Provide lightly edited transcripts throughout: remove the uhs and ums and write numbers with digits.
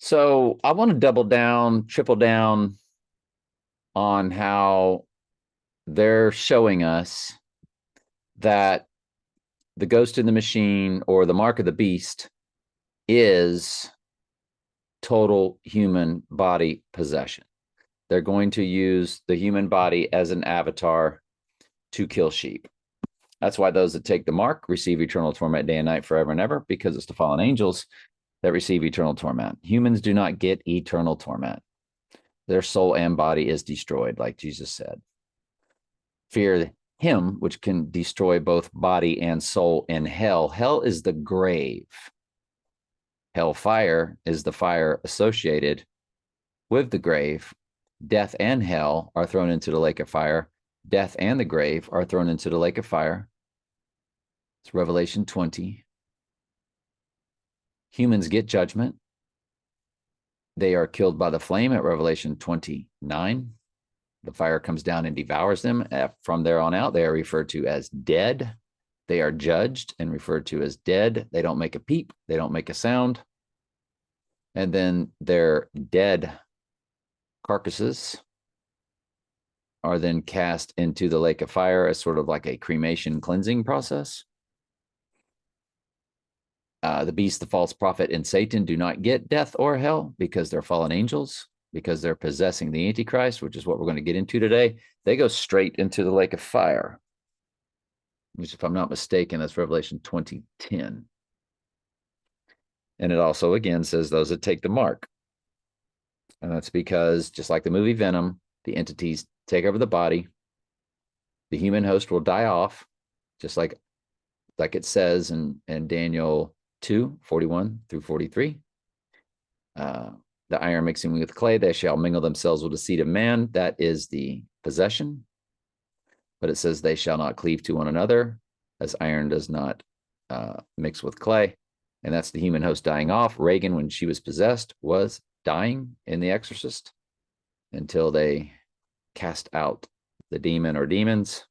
So I want to double down, triple down on how they're showing us that the ghost in the machine or the mark of the beast is total human body possession. They're going to use the human body as an avatar to kill sheep. That's why those that take the mark receive eternal torment day and night forever and ever, because it's the fallen angels that receive eternal torment. Humans do not get eternal torment. Their soul and body is destroyed, like Jesus said. Fear him, which can destroy both body and soul in hell. Hell is the grave. Hellfire is the fire associated with the grave. Death and hell are thrown into the lake of fire. Death and the grave are thrown into the lake of fire. It's Revelation 20. Humans get judgment. They are killed by the flame at Revelation 29. The fire comes down and devours them. From there on out, they are referred to as dead. They are judged and referred to as dead. They don't make a peep. They don't make a sound. And then their dead carcasses are then cast into the lake of fire as sort of like a cremation cleansing process. The beast, the false prophet, and Satan do not get death or hell because they're fallen angels, because they're possessing the Antichrist, which is what we're going to get into today. They go straight into the lake of fire, which, if I'm not mistaken, that's Revelation 20:10. And it also, again, says those that take the mark. And that's because, just like the movie Venom, the entities take over the body. The human host will die off, just like it says in Daniel 2:41-43. The iron mixing with clay, they shall mingle themselves with the seed of man. That is the possession. But it says they shall not cleave to one another, as iron does not mix with clay. And that's the human host dying off. Reagan, when she was possessed, was dying in The Exorcist until they cast out the demon or demons.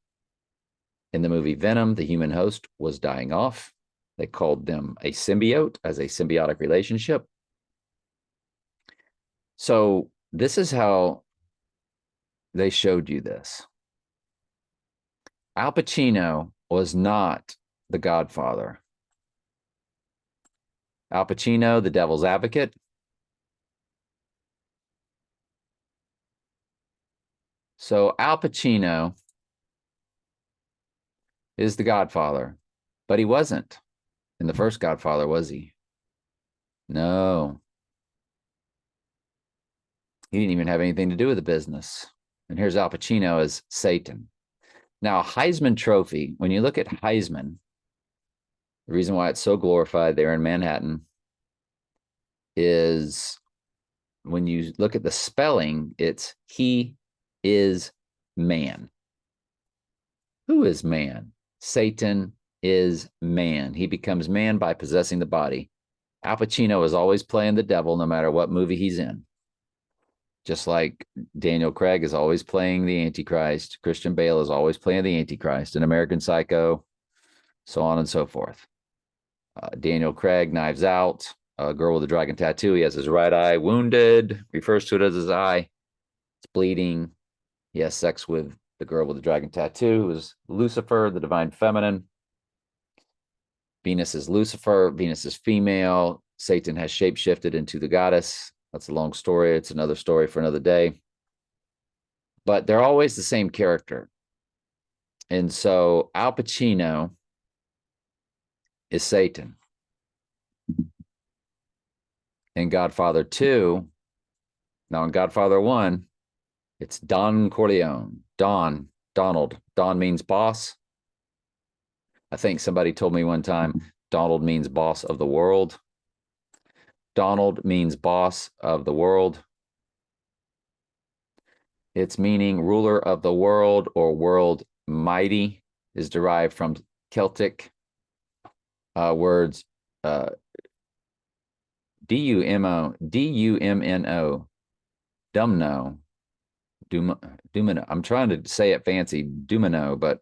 In the movie Venom, the human host was dying off. They called them a symbiote, as a symbiotic relationship. So this is how they showed you this. Al Pacino was not the Godfather. Al Pacino, the devil's advocate. So Al Pacino is the Godfather, but he wasn't in the first Godfather, was he? No. He didn't even have anything to do with the business. And here's Al Pacino as Satan. Now, Heisman Trophy, when you look at Heisman, the reason why it's so glorified there in Manhattan is when you look at the spelling, it's he is man. Who is man? Satan is man. He becomes man by possessing the body. Al Pacino is always playing the devil no matter what movie he's in. Just like Daniel Craig is always playing the Antichrist. Christian Bale is always playing the Antichrist. In American Psycho, so on and so forth. Daniel Craig, Knives Out, a girl with a dragon tattoo. He has his right eye wounded, refers to it as his eye. It's bleeding. He has sex with the girl with the dragon tattoo, who is Lucifer, the divine feminine. Venus is Lucifer. Venus is female. Satan has shapeshifted into the goddess. That's a long story. It's another story for another day. But they're always the same character. And so Al Pacino is Satan. In Godfather 2, now in Godfather 1, it's Don Corleone. Donald. Don means boss. I think somebody told me one time, Donald means boss of the world. Donald means boss of the world. Its meaning ruler of the world or world mighty is derived from Celtic words dumno, dumino. I'm trying to say it fancy, dumino, but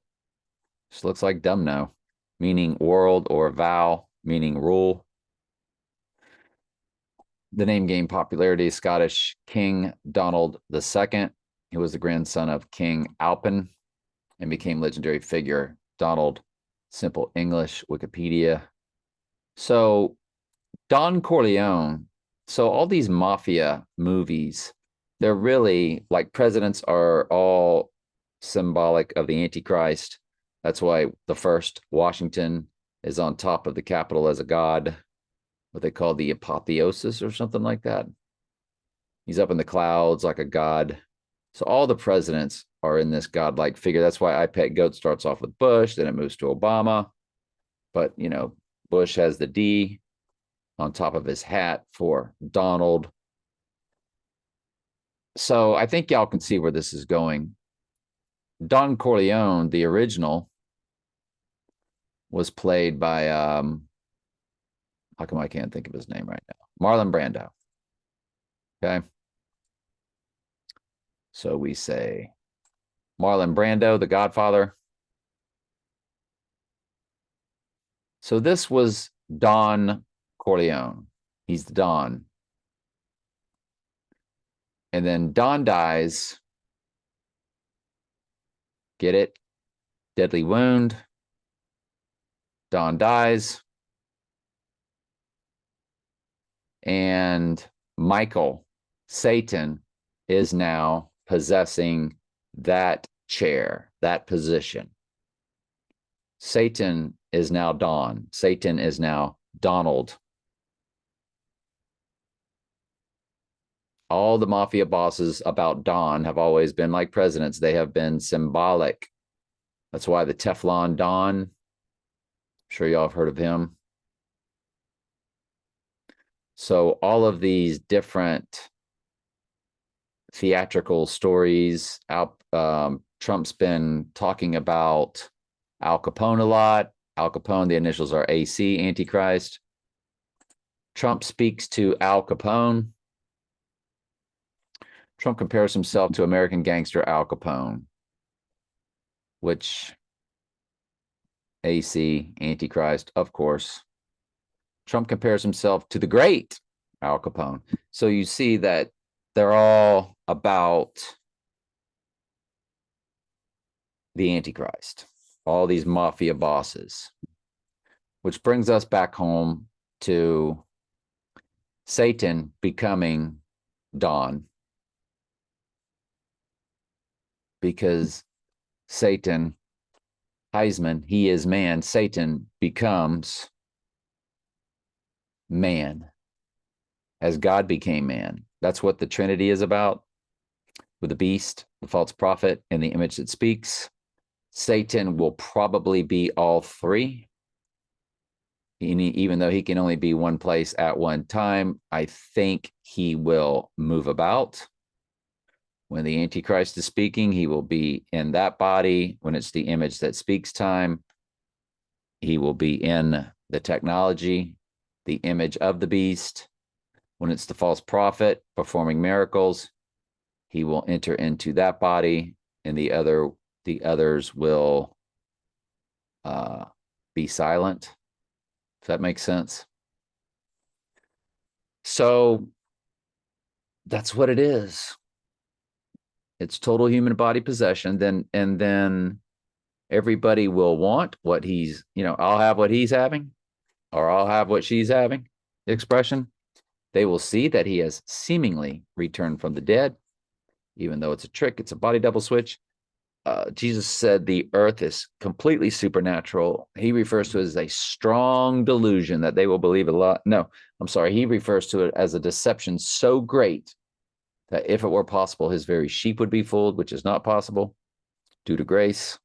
just looks like dumno, meaning world, or vow, meaning rule. The name gained popularity. Scottish King Donald II, who was the grandson of King Alpin and became legendary figure. Donald, simple English, Wikipedia. So Don Corleone. So all these mafia movies, they're really like presidents are all symbolic of the Antichrist. That's why the first Washington is on top of the Capitol as a god, what they call the apotheosis or something like that. He's up in the clouds like a god. So all the presidents are in this godlike figure. That's why I Pet Goat starts off with Bush, then it moves to Obama. But, Bush has the D on top of his hat for Donald. So I think y'all can see where this is going. Don Corleone, the original, was played by how come I can't think of his name right now? Marlon Brando. Okay. So we say Marlon Brando, the Godfather. So this was Don Corleone. He's the Don. And then Don dies. Get it? Deadly wound. Don dies. And Michael, Satan, is now possessing that chair, that position. Satan is now Don. Satan is now Donald. All the mafia bosses about Don have always been like presidents. They have been symbolic. That's why the Teflon Don, I'm sure y'all have heard of him. So all of these different theatrical stories, Trump's been talking about Al Capone a lot. Al Capone, the initials are AC, Antichrist. Trump speaks to Al Capone. Trump compares himself to American gangster Al Capone, which AC, Antichrist, of course. Trump compares himself to the great Al Capone. So you see that they're all about the Antichrist, all these mafia bosses, which brings us back home to Satan becoming Don, because Satan, Heisman, he is man. Satan becomes man as God became man. That's what the Trinity is about, with the beast, the false prophet, and the image that speaks. Satan will probably be all three. Even though he can only be one place at one time, I think he will move about. When the Antichrist is speaking, he will be in that body. When it's the image that speaks time, he will be in the technology, the image of the beast. When it's the false prophet performing miracles, he will enter into that body, and the others will be silent. If that makes sense. So that's what it is. It's total human body possession. Then everybody will want what he's, I'll have what he's having, or I'll have what she's having. The expression. They will see that he has seemingly returned from the dead, even though it's a trick, it's a body double switch. Jesus said the earth is completely supernatural. He refers to it as a strong delusion that they will believe a lot. No, I'm sorry. He refers to it as a deception so great that if it were possible, his very sheep would be fooled, which is not possible due to grace.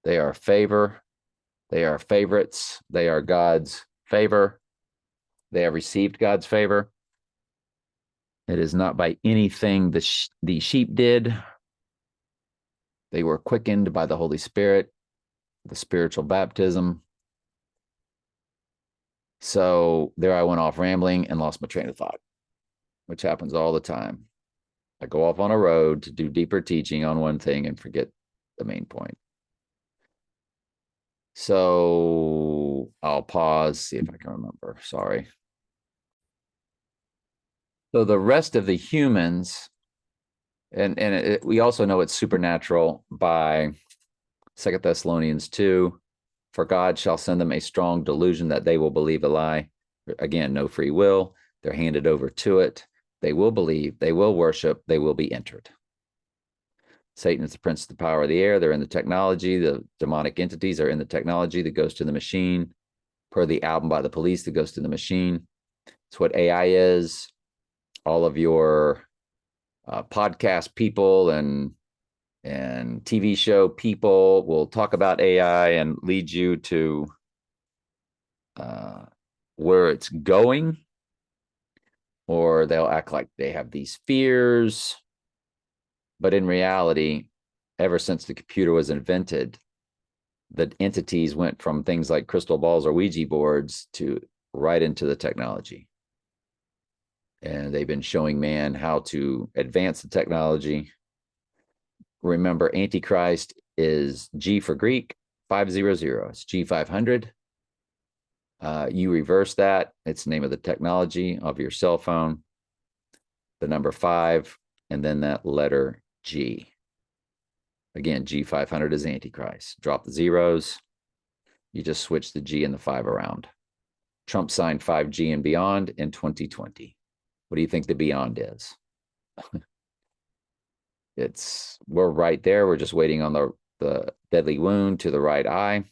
They are favor. They are favorites. They are God's favor. They have received God's favor. It is not by anything the sheep did. They were quickened by the Holy Spirit, the spiritual baptism. So there I went off rambling and lost my train of thought, which happens all the time. I go off on a road to do deeper teaching on one thing and forget the main point. So I'll pause, see if I can remember. Sorry. So the rest of the humans, we also know it's supernatural by Second Thessalonians 2. For God shall send them a strong delusion that they will believe a lie. Again, no free will. They're handed over to it. They will believe, they will worship, they will be entered. Satan is the prince of the power of the air. They're in the technology. The demonic entities are in the technology that goes to the machine. Per the album by the Police, that goes to the machine. It's what AI is. All of your podcast people and TV show people will talk about AI and lead you to where it's going, or they'll act like they have these fears. But in reality, ever since the computer was invented, the entities went from things like crystal balls or Ouija boards to right into the technology. And they've been showing man how to advance the technology. Remember, Antichrist is G for Greek, 500. It's G500. You reverse that. It's the name of the technology of your cell phone, the number 5, and then that letter G. Again, G500 is Antichrist. Drop the zeros. You just switch the G and the 5 around. Trump signed 5G and beyond in 2020. What do you think the beyond is? We're right there. We're just waiting on the deadly wound to the right eye.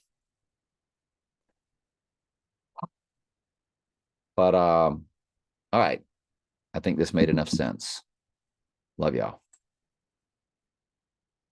But all right. I think this made enough sense. Love y'all.